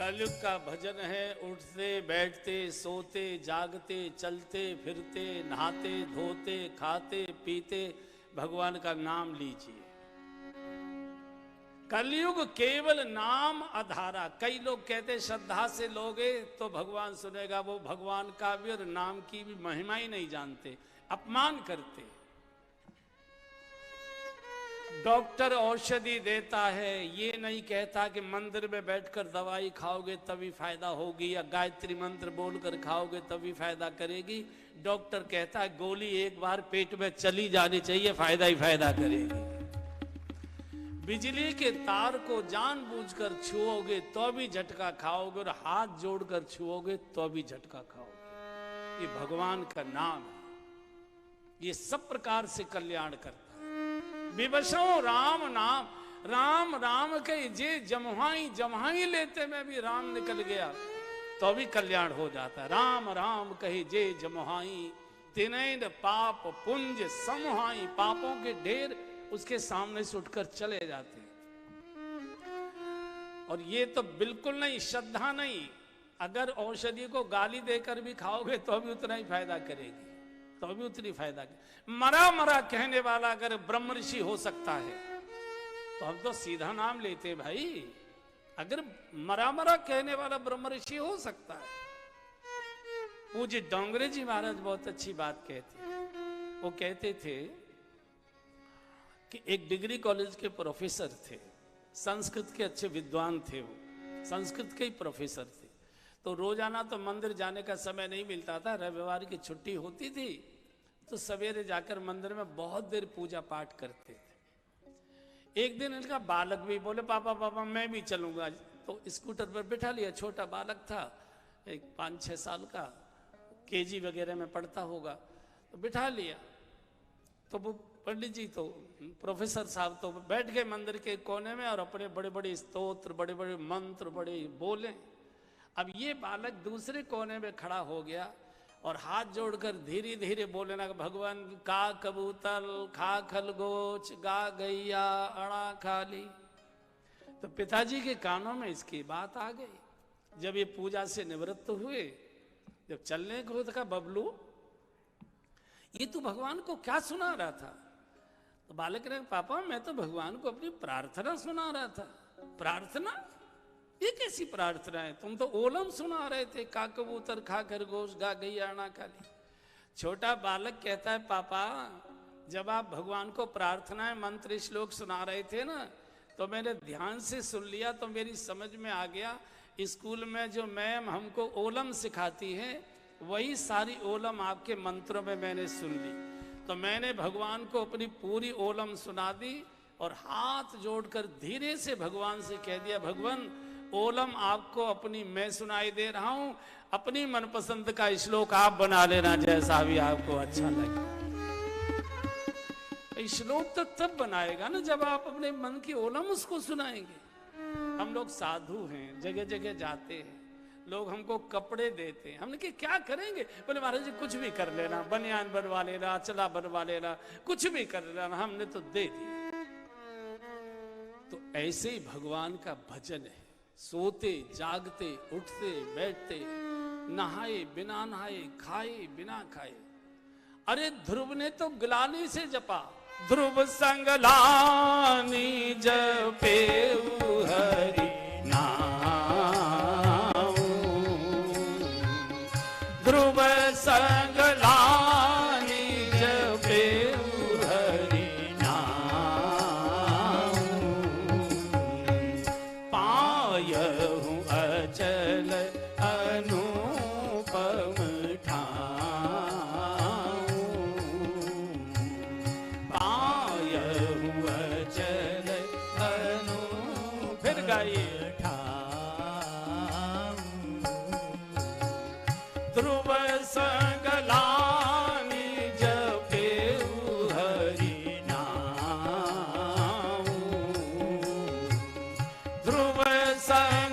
कलयुग का भजन है। उठते बैठते सोते जागते चलते फिरते नहाते धोते खाते पीते भगवान का नाम लीजिए। कलयुग केवल नाम आधारा। कई लोग कहते श्रद्धा से लोगे तो भगवान सुनेगा, वो भगवान का भी और नाम की भी महिमा ही नहीं जानते, अपमान करते। डॉक्टर औषधि देता है, ये नहीं कहता कि मंदिर में बैठकर दवाई खाओगे तभी फायदा होगी या गायत्री मंत्र बोलकर खाओगे तभी फायदा करेगी। डॉक्टर कहता है गोली एक बार पेट में चली जानी चाहिए, फायदा ही फायदा करेगी। बिजली के तार को जानबूझकर छुओगे तो भी झटका खाओगे और हाथ जोड़कर छुओगे तो भी झटका खाओगे। ये भगवान का नाम है, ये सब प्रकार से कल्याण करता है। विवशो राम नाम, राम राम के जे जमहाई जमहाई लेते में भी राम निकल गया तो भी कल्याण हो जाता। राम राम कहे जे जमहाई, तिनैन पाप पुंज समहाई। पापों के ढेर उसके सामने से उठकर चले जाते। और ये तो बिल्कुल नहीं, श्रद्धा नहीं। अगर औषधि को गाली देकर भी खाओगे तो भी उतना ही फायदा करेगी, तो भी उतनी फायदा। मरा मरा कहने वाला अगर ब्रह्म ऋषि हो सकता है तो हम तो सीधा नाम लेते भाई। अगर मरा मरा कहने वाला ब्रह्म ऋषि हो सकता है। पूज्य डोंगरे जी महाराज बहुत अच्छी बात कहते। वो कहते थे कि एक डिग्री कॉलेज के प्रोफेसर थे, संस्कृत के अच्छे विद्वान थे, वो संस्कृत के ही प्रोफेसर थे। तो रोजाना तो मंदिर जाने का समय नहीं मिलता था, रविवार की छुट्टी होती थी तो सवेरे जाकर मंदिर में बहुत देर पूजा पाठ करते थे। एक दिन इनका बालक भी बोले पापा पापा मैं भी चलूंगा। तो स्कूटर पर बिठा लिया, छोटा बालक था, एक 5-6 साल का, केजी वगैरह में पढ़ता होगा, तो बिठा लिया। तो वो पंडित जी तो प्रोफेसर साहब तो बैठ गए मंदिर के कोने में और अपने बड़े बड़े स्तोत्र बड़े बड़े मंत्र बड़े बोले। अब ये बालक दूसरे कोने में खड़ा हो गया और हाथ जोड़कर धीरे धीरे बोले ना, भगवान का कबूतर खा खलगोच गा गैया अड़ा खाली। तो पिताजी के कानों में इसकी बात आ गई। जब ये पूजा से निवृत्त हुए, जब चलने को था, बबलू ये तू भगवान को क्या सुना रहा था? तो बालक ने पापा मैं तो भगवान को अपनी प्रार्थना सुना रहा था। प्रार्थना? ये कैसी प्रार्थना है? तुम तो ओलम सुना रहे थे, का कबूतर खा खरगोश गा गैया अड़ा खाली। छोटा बालक कहता है पापा जब आप भगवान को प्रार्थनाएं मंत्र श्लोक सुना रहे थे ना, तो मैंने ध्यान से सुन लिया तो मेरी समझ में आ गया। स्कूल में जो मैम हमको ओलम सिखाती है वही सारी ओलम आपके मंत्रों में मैंने सुन ली। तो मैंने भगवान को अपनी पूरी ओलम सुना दी और हाथ जोड़कर धीरे से भगवान से कह दिया, भगवान ओलम आपको अपनी मैं सुनाई दे रहा हूं, अपनी मनपसंद का श्लोक आप बना लेना जैसा भी आपको अच्छा लगे। श्लोक तो तब बनाएगा ना जब आप अपने मन की ओलम उसको सुनाएंगे। हम लोग साधु हैं, जगह जगह जाते हैं, लोग हमको कपड़े देते हैं, हमने क्या करेंगे? बोले महाराज जी कुछ भी कर लेना, बनियान बनवा लेना, चला बनवा लेना, कुछ भी कर लेना, हमने तो दे दिया। तो ऐसे ही भगवान का भजन है। सोते जागते उठते बैठते, नहाए बिना नहाए, खाए बिना खाए। अरे ध्रुव ने तो ग्लानि से जपा, ध्रुव संग लानि जपे हरि नाम, ध्रुव संग लानि जपे हरि नाम, पायहु अचल अनुपम ठाऊं, पायहु अचल अनु फिर गाइए ध्रुव संग लानि जपे हरि नाम, ध्रुव संग